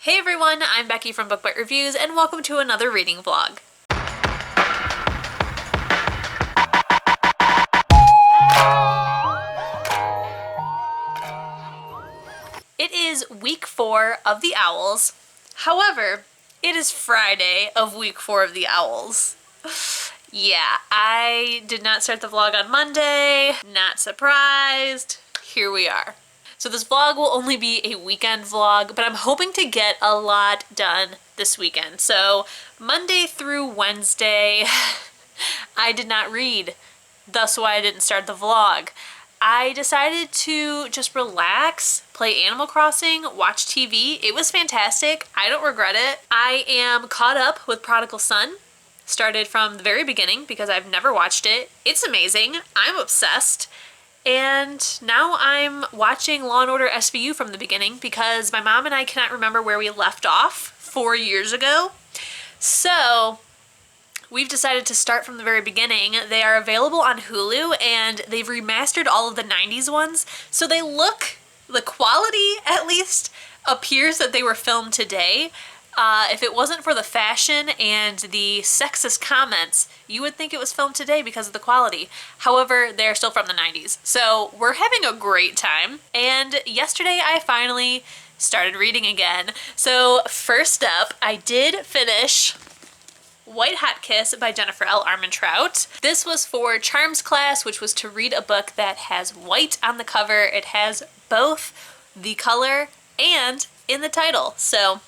Hey everyone, I'm Becky from Bookmarks Reviews and welcome to another reading vlog. It is week 4 of the Owls. However, it is Friday of week 4 of the Owls. Yeah, I did not start the vlog on Monday. Not surprised. Here we are. So this vlog will only be a weekend vlog, but I'm hoping to get a lot done this weekend. So Monday through Wednesday, I did not read. Thus why I didn't start the vlog. I decided to just relax, play Animal Crossing, watch TV. It was fantastic. I don't regret it. I am caught up with Prodigal Son. Started from the very beginning because I've never watched it. It's amazing. I'm obsessed. And now I'm watching Law & Order SVU from the beginning because my mom and I cannot remember where we left off 4 years ago. So we've decided to start from the very beginning. They are available on Hulu and they've remastered all of the 90s ones. So they look, the quality at least, appears that they were filmed today. If it wasn't for the fashion and the sexist comments, you would think it was filmed today because of the quality. However, they're still from the 90s. So we're having a great time. And yesterday I finally started reading again. So first up, I did finish White Hot Kiss by Jennifer L. Armentrout. This was for Charms class, which was to read a book that has white on the cover. It has both the color and in the title. So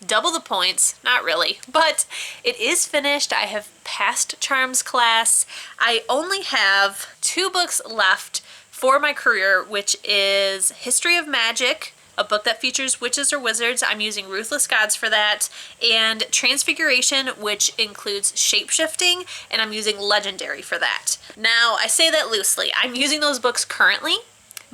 double the points, not really, but it is finished. I have passed Charms class. I only have 2 books left for my career, which is History of Magic, a book that features witches or wizards. I'm using Ruthless Gods for that, and Transfiguration, which includes shapeshifting, and I'm using Legendary for that. Now, I say that loosely. I'm using those books currently,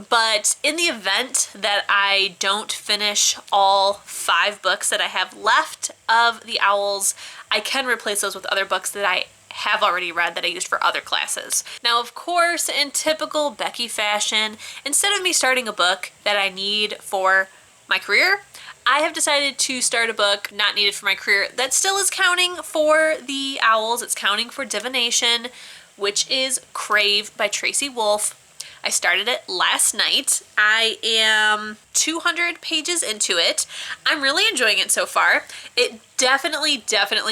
but in the event that I don't finish all 5 books that I have left of the Owls, I can replace those with other books that I have already read that I used for other classes. Now, of course, in typical Becky fashion, instead of me starting a book that I need for my career, I have decided to start a book not needed for my career that still is counting for the Owls. It's counting for divination, which is Crave by Tracy Wolff. I started it last night. I am 200 pages into it. I'm really enjoying it so far. It definitely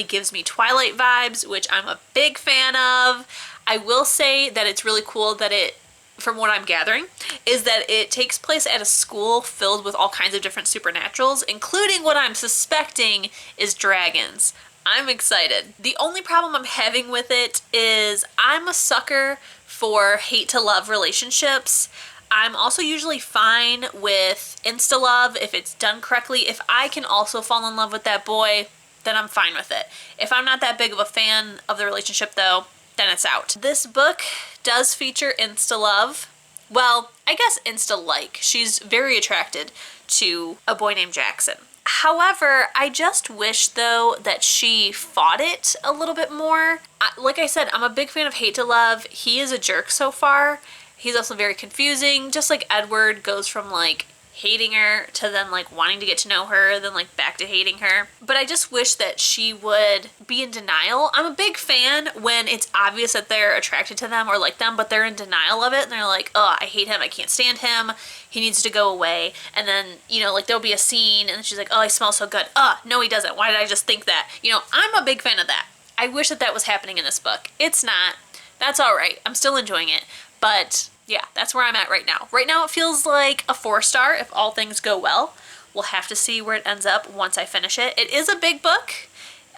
gives me Twilight vibes, which I'm a big fan of. I will say that it's really cool that it, from what I'm gathering, is that it takes place at a school filled with all kinds of different supernaturals, including what I'm suspecting is dragons. I'm excited. The only problem I'm having with it is I'm a sucker for hate to love relationships. I'm also usually fine with insta-love if it's done correctly. If I can also fall in love with that boy, then I'm fine with it. If I'm not that big of a fan of the relationship though, then it's out. This book does feature insta-love. Well, I guess insta-like. She's very attracted to a boy named Jackson. However, I just wish, though, that she fought it a little bit more. Like I said, I'm a big fan of hate to love. He is a jerk so far. He's also very confusing. Just like Edward goes from, like, hating her to then, like, wanting to get to know her, then, like, back to hating her. But I just wish that she would be in denial. I'm a big fan when it's obvious that they're attracted to them or like them, but they're in denial of it, and they're like, oh, I hate him, I can't stand him, he needs to go away. And then, you know, like, there'll be a scene, and she's like, oh, he smells so good. No, he doesn't. Why did I just think that? You know, I'm a big fan of that. I wish that was happening in this book. It's not. That's all right. I'm still enjoying it. But yeah, that's where I'm at right now. Right now it feels like a 4-star if all things go well. We'll have to see where it ends up once I finish it. It is a big book.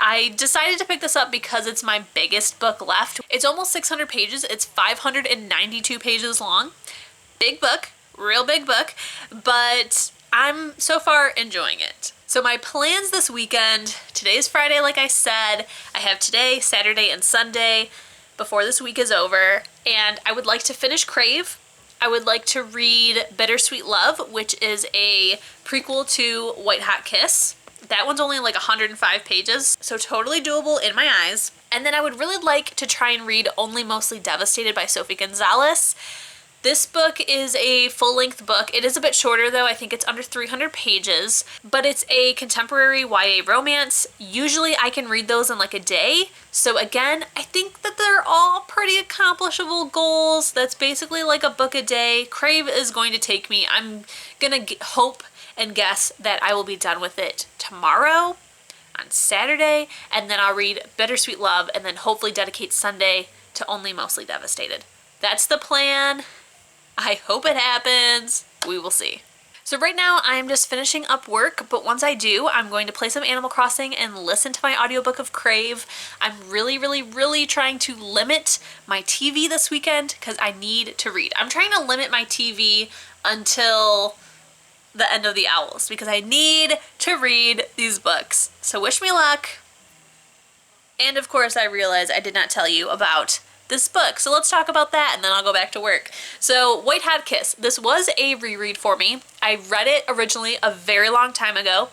I decided to pick this up because it's my biggest book left. It's almost 600 pages. It's 592 pages long. Big book, real big book, but I'm so far enjoying it. So my plans this weekend, today's Friday like I said, I have today, Saturday, and Sunday before this week is over, and I would like to finish Crave. I would like to read Bittersweet Love, which is a prequel to White Hot Kiss. That one's only like 105 pages, so totally doable in my eyes. And then I would really like to try and read Only Mostly Devastated by Sophie Gonzalez. This book is a full-length book. It is a bit shorter though. I think it's under 300 pages, but it's a contemporary YA romance. Usually I can read those in like a day. So again, I think that they're all pretty accomplishable goals. That's basically like a book a day. Crave is going to take me, I'm gonna hope and guess that I will be done with it tomorrow on Saturday, and then I'll read Bittersweet Love and then hopefully dedicate Sunday to Only Mostly Devastated. That's the plan. I hope it happens. We will see. So right now I'm just finishing up work, but once I do, I'm going to play some Animal Crossing and listen to my audiobook of Crave. I'm really trying to limit my TV this weekend because I need to read. I'm trying to limit my TV until the end of the Owls because I need to read these books. So wish me luck. And of course I realize I did not tell you about this book. So let's talk about that and then I'll go back to work. So White Hat Kiss. This was a reread for me. I read it originally a very long time ago.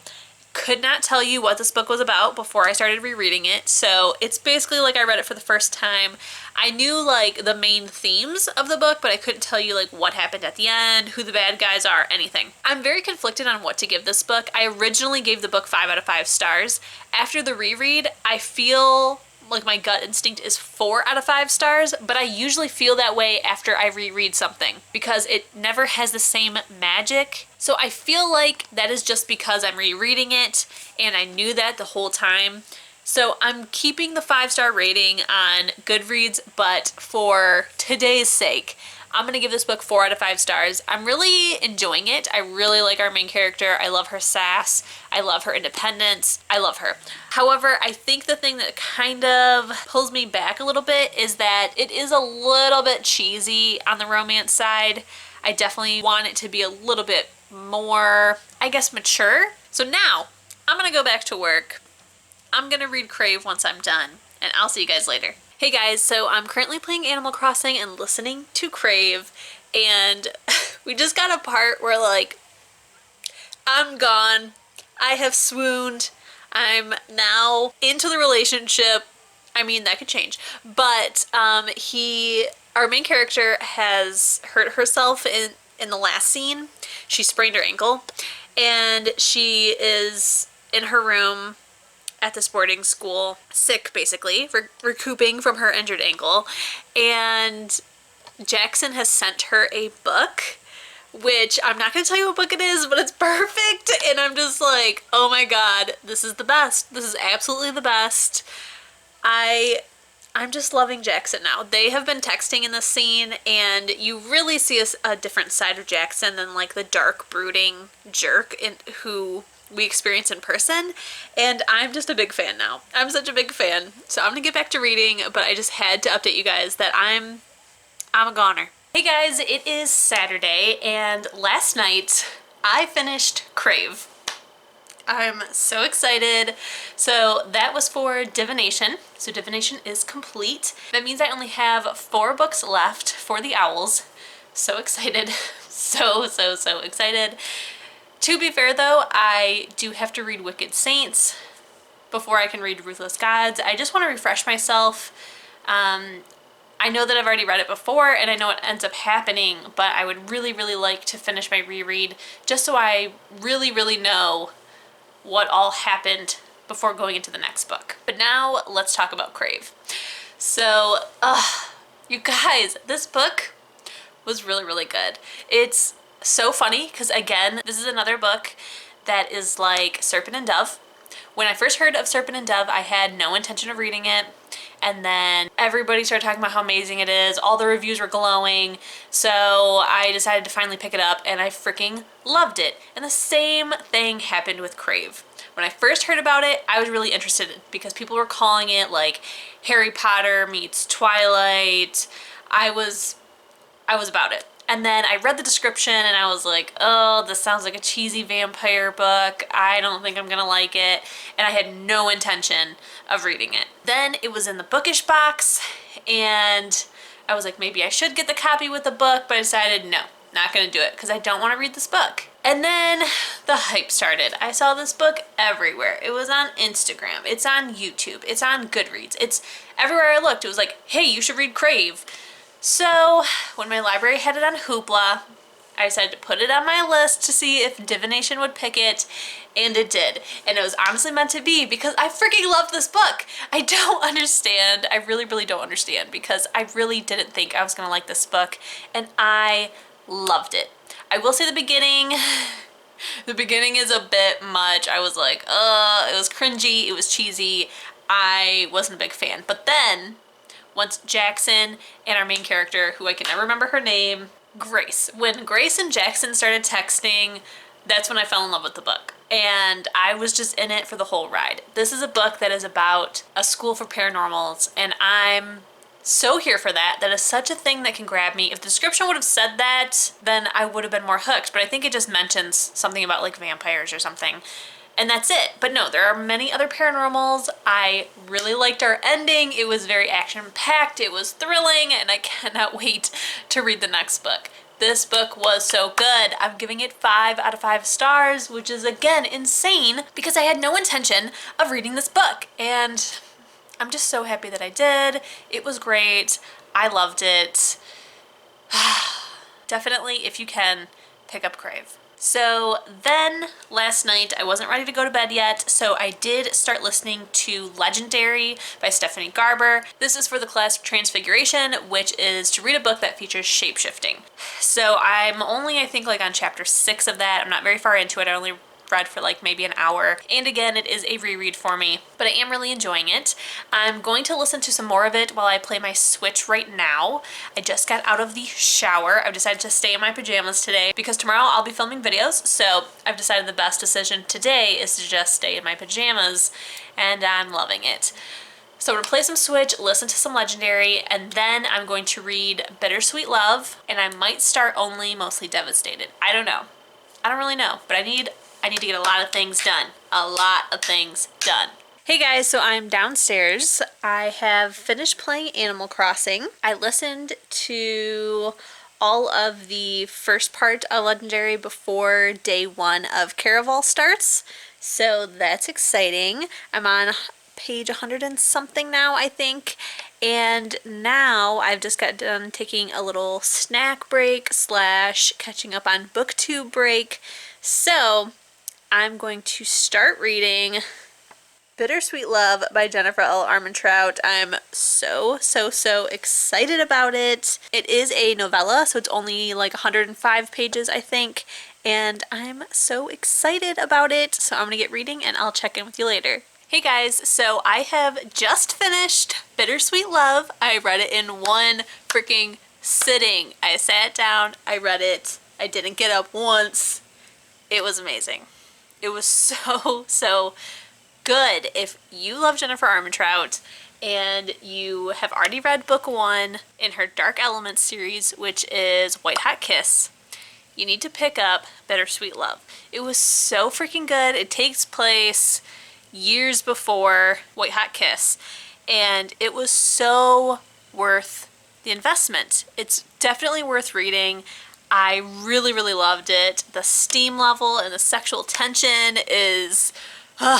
Could not tell you what this book was about before I started rereading it. So it's basically like I read it for the first time. I knew like the main themes of the book, but I couldn't tell you like what happened at the end, who the bad guys are, anything. I'm very conflicted on what to give this book. I originally gave the book 5 out of 5 stars. After the reread, I feel like my gut instinct is 4 out of 5 stars, but I usually feel that way after I reread something because it never has the same magic. So I feel like that is just because I'm rereading it and I knew that the whole time. So I'm keeping the 5-star rating on Goodreads, but for today's sake, I'm gonna give this book 4 out of 5 stars. I'm really enjoying it. I really like our main character. I love her sass. I love her independence. I love her. However, I think the thing that kind of pulls me back a little bit is that it is a little bit cheesy on the romance side. I definitely want it to be a little bit more, I guess, mature. So now, I'm gonna go back to work. I'm gonna read Crave once I'm done, and I'll see you guys later. Hey guys, so I'm currently playing Animal Crossing and listening to Crave, and we just got a part where like, I'm gone, I have swooned, I'm now into the relationship. I mean, that could change, but our main character has hurt herself in the last scene. She sprained her ankle, and she is in her room at this boarding school, sick basically, recouping from her injured ankle, and Jackson has sent her a book, which I'm not going to tell you what book it is, but it's perfect, and I'm just like, oh my god, this is the best. This is absolutely the best. I'm just loving Jackson now. They have been texting in this scene, and you really see a different side of Jackson than like the dark, brooding jerk who we experience in person, and I'm just a big fan now. I'm such a big fan. So I'm gonna get back to reading, but I just had to update you guys that I'm a goner. Hey guys, it is Saturday, and last night I finished Crave. I'm so excited. So that was for Divination. So Divination is complete. That means I only have 4 books left for the Owls. So excited. So excited. To be fair though, I do have to read Wicked Saints before I can read Ruthless Gods. I just want to refresh myself. I know that I've already read it before and I know what ends up happening, but I would really like to finish my reread just so I really know what all happened before going into the next book. But now let's talk about Crave. So, you guys, this book was really good. It's so funny because again, this is another book that is like Serpent and Dove. When I first heard of Serpent and Dove, I had no intention of reading it, and then everybody started talking about how amazing it is. All the reviews were glowing, so I decided to finally pick it up, and I freaking loved it. And the same thing happened with Crave. When I first heard about it, I was really interested because people were calling it like Harry Potter meets Twilight. I was about it. And then I read the description and I was like, oh, this sounds like a cheesy vampire book. I don't think I'm gonna like it. And I had no intention of reading it. Then it was in the bookish box and I was like, maybe I should get the copy with the book, but I decided no, not gonna do it because I don't want to read this book. And then the hype started. I saw this book everywhere. It was on Instagram, it's on YouTube, it's on Goodreads, it's everywhere I looked. It was like, hey, you should read Crave. So when my library had it on Hoopla, I decided to put it on my list to see if Divination would pick it, and it did. And it was honestly meant to be because I freaking love this book. I don't understand. I really, really don't understand because I really didn't think I was gonna like this book, and I loved it. I will say the beginning is a bit much. I was like, it was cringy, it was cheesy. I wasn't a big fan. But then, once Jackson and our main character, who I can never remember her name, Grace. When Grace and Jackson started texting, that's when I fell in love with the book. And I was just in it for the whole ride. This is a book that is about a school for paranormals, and I'm so here for that. That is such a thing that can grab me. If the description would have said that, then I would have been more hooked. But I think it just mentions something about like vampires or something. And that's it. But no, there are many other paranormals. I really liked our ending. It was very action-packed. It was thrilling, and I cannot wait to read the next book. This book was so good. I'm giving it 5 out of 5 stars, which is again insane because I had no intention of reading this book. And I'm just so happy that I did. It was great. I loved it. Definitely, if you can, pick up Crave. So then last night I wasn't ready to go to bed yet, so I did start listening to Legendary by Stephanie Garber. This is for the class Transfiguration, which is to read a book that features shapeshifting. So I'm only, I think, like on chapter 6 of that. I'm not very far into it. I only read for like maybe an hour, and again, it is a reread for me, but I am really enjoying it. I'm going to listen to some more of it while I play my Switch right now. I just got out of the shower. I've decided to stay in my pajamas today because tomorrow I'll be filming videos, so I've decided the best decision today is to just stay in my pajamas, and I'm loving it. So I'm going to play some Switch, listen to some Legendary, and then I'm going to read Bittersweet Love, and I might start only Mostly Devastated. I don't know. I don't really know, but I need to get a lot of things done. A lot of things done. Hey guys, so I'm downstairs. I have finished playing Animal Crossing. I listened to all of the first part of Legendary before day 1 of Caraval starts, so that's exciting. I'm on page 100 and something now, I think. And now I've just got done taking a little snack break / catching up on booktube break. So I'm going to start reading Bittersweet Love by Jennifer L. Armentrout. I'm so excited about it. It is a novella, so it's only like 105 pages, I think, and I'm so excited about it. So I'm gonna get reading and I'll check in with you later. Hey guys, so I have just finished Bittersweet Love. I read it in one freaking sitting. I sat down, I read it, I didn't get up once. It was amazing. It was so good. If you love Jennifer Armentrout and you have already read book 1 in her Dark Elements series, which is White Hot Kiss, you need to pick up Bittersweet Love. It was so freaking good. It takes place years before White Hot Kiss, and it was so worth the investment. It's definitely worth reading. I really loved it. The steam level and the sexual tension is a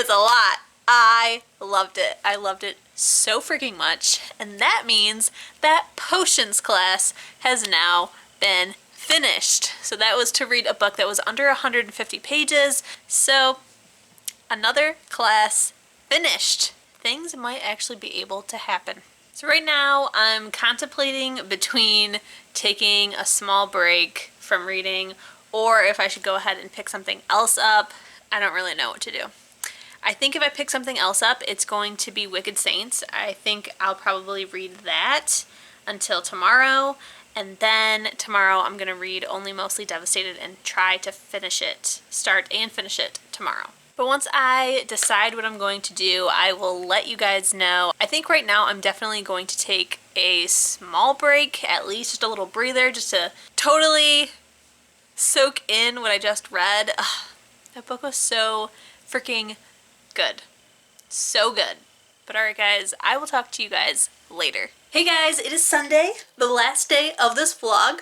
lot. I loved it. I loved it so freaking much. And that means that potions class has now been finished. So that was to read a book that was under 150 pages. So another class finished. Things might actually be able to happen. So right now I'm contemplating between taking a small break from reading or if I should go ahead and pick something else up. I don't really know what to do. I think if I pick something else up, it's going to be Wicked Saints. I think I'll probably read that until tomorrow, and then tomorrow I'm going to read only Mostly Devastated and try to finish it, start and finish it tomorrow. But once I decide what I'm going to do, I will let you guys know. I think right now I'm definitely going to take a small break, at least just a little breather, just to totally soak in what I just read. Ugh, that book was so freaking good. So good. But alright guys, I will talk to you guys later. Hey guys, it is Sunday, the last day of this vlog.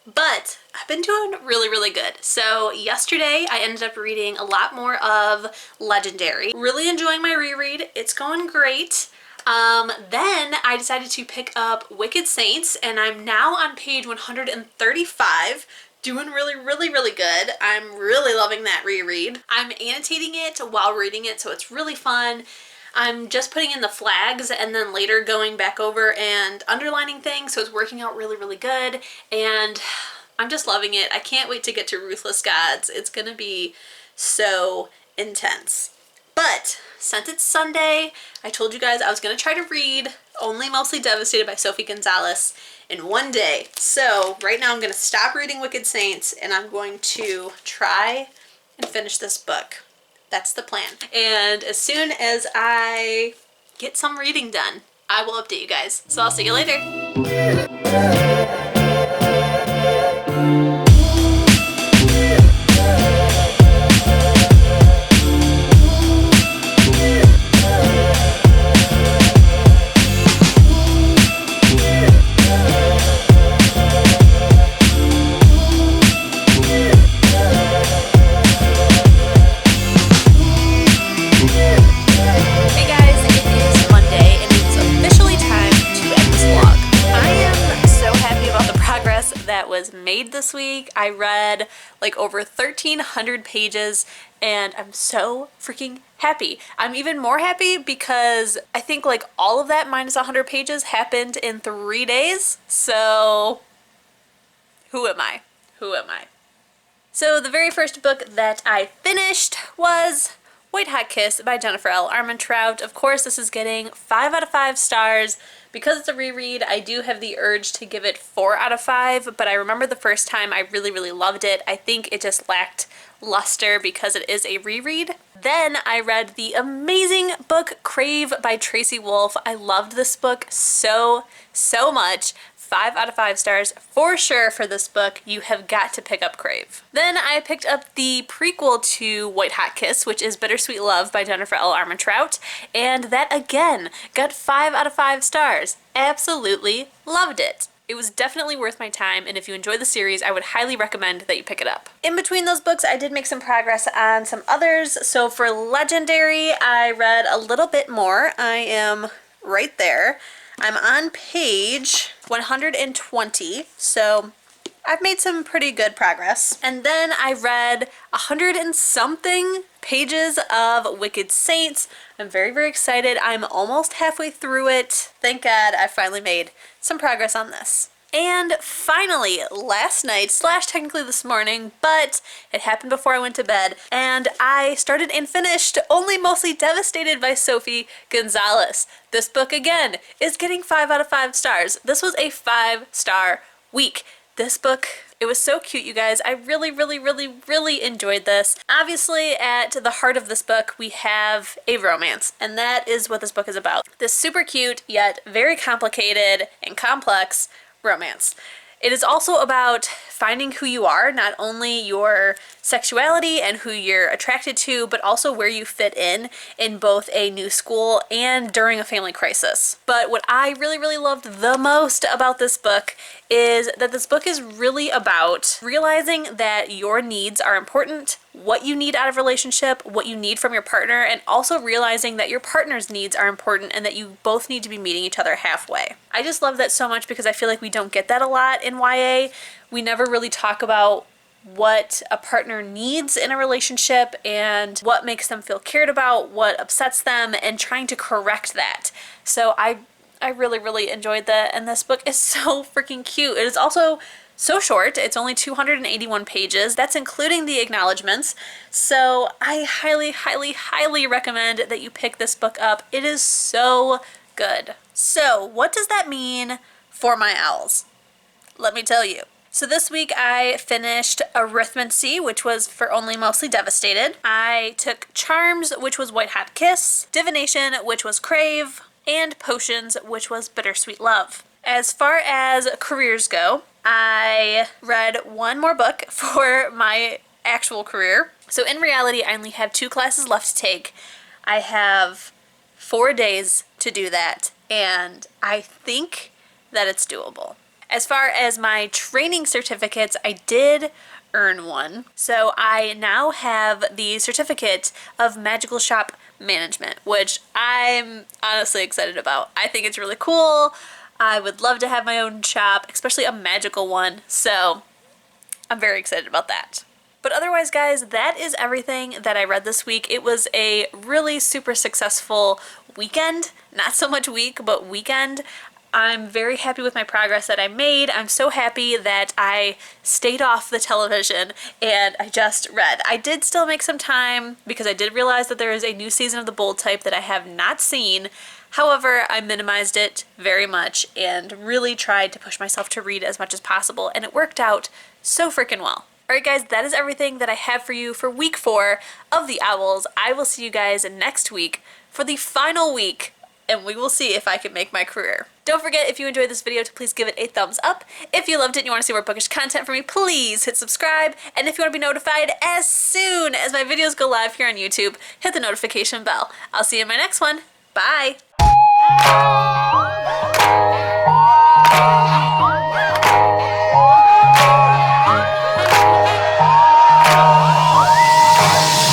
But I've been doing really good. So yesterday I ended up reading a lot more of Legendary. Really enjoying my reread. It's going great. Then I decided to pick up Wicked Saints, and I'm now on page 135. Doing really good. I'm really loving that reread. I'm annotating it while reading it, so it's really fun. I'm just putting in the flags and then later going back over and underlining things, so it's working out really good, and I'm just loving it. I can't wait to get to Ruthless Gods. It's gonna be so intense. But since it's Sunday, I told you guys I was gonna try to read Only Mostly Devastated by Sophie Gonzalez in one day. So right now I'm gonna stop reading Wicked Saints and I'm going to try and finish this book. That's the plan. And as soon as I get some reading done, I will update you guys. So I'll see you later. Made this week. I read like over 1,300 pages and I'm so freaking happy. I'm even more happy because I think like all of that minus 100 pages happened in 3 days. So who am I? Who am I? So the very first book that I finished was White Hot Kiss by Jennifer L. Armentrout. Of course, this is getting 5 out of 5 stars. Because it's a reread, I do have the urge to give it 4 out of 5, but I remember the first time I really loved it. I think it just lacked luster because it is a reread. Then I read the amazing book Crave by Tracy Wolff. I loved this book so much. 5 out of 5 stars for sure for this book. You have got to pick up Crave. Then I picked up the prequel to White Hot Kiss, which is Bittersweet Love by Jennifer L. Armentrout, and that again got 5 out of 5 stars. Absolutely loved it. It was definitely worth my time, and if you enjoy the series, I would highly recommend that you pick it up. In between those books, I did make some progress on some others. So for Legendary, I read a little bit more. I am right there. I'm on page 120, so I've made some pretty good progress. And then I read 100 and something pages of Wicked Saints. I'm very excited. I'm almost halfway through it. Thank God I finally made some progress on this. And finally, last night, slash technically this morning, but it happened before I went to bed, and I started and finished Only Mostly Devastated by Sophie Gonzalez. This book, again, is getting 5 out of 5 stars. This was a 5-star week. This book, it was so cute, you guys. I really enjoyed this. Obviously, at the heart of this book, we have a romance, and that is what this book is about. This super cute, yet very complicated and complex romance. It is also about finding who you are, not only your sexuality and who you're attracted to, but also where you fit in both a new school and during a family crisis. But what I really loved the most about this book is that this book is really about realizing that your needs are important, what you need out of a relationship, what you need from your partner, and also realizing that your partner's needs are important and that you both need to be meeting each other halfway. I just love that so much because I feel like we don't get that a lot in YA. We never really talk about what a partner needs in a relationship and what makes them feel cared about, what upsets them, and trying to correct that. So I really enjoyed that, and this book is so freaking cute. It is also so short. It's only 281 pages. That's including the acknowledgments. So I highly recommend that you pick this book up. It is so good. So what does that mean for my owls? Let me tell you. So this week I finished Arithmancy, which was for Only Mostly Devastated. I took Charms, which was White Hot Kiss, Divination, which was Crave, and Potions, which was Bittersweet Love. As far as careers go, I read one more book for my actual career. So in reality, I only have 2 classes left to take. I have 4 days to do that, and I think that it's doable. As far as my training certificates, I did earn one. So I now have the certificate of magical shop management, which I'm honestly excited about. I think it's really cool. I would love to have my own shop, especially a magical one. So I'm very excited about that. But otherwise, guys, that is everything that I read this week. It was a really super successful weekend. Not so much week, but weekend. I'm very happy with my progress that I made. I'm so happy that I stayed off the television and I just read. I did still make some time because I did realize that there is a new season of The Bold Type that I have not seen. However, I minimized it very much and really tried to push myself to read as much as possible, and it worked out so freaking well. Alright guys, that is everything that I have for you for week 4 of The Owls. I will see you guys next week for the final week, and we will see if I can make my career. Don't forget, if you enjoyed this video, to please give it a thumbs up. If you loved it and you want to see more bookish content from me, please hit subscribe. And if you want to be notified as soon as my videos go live here on YouTube, hit the notification bell. I'll see you in my next one. Bye!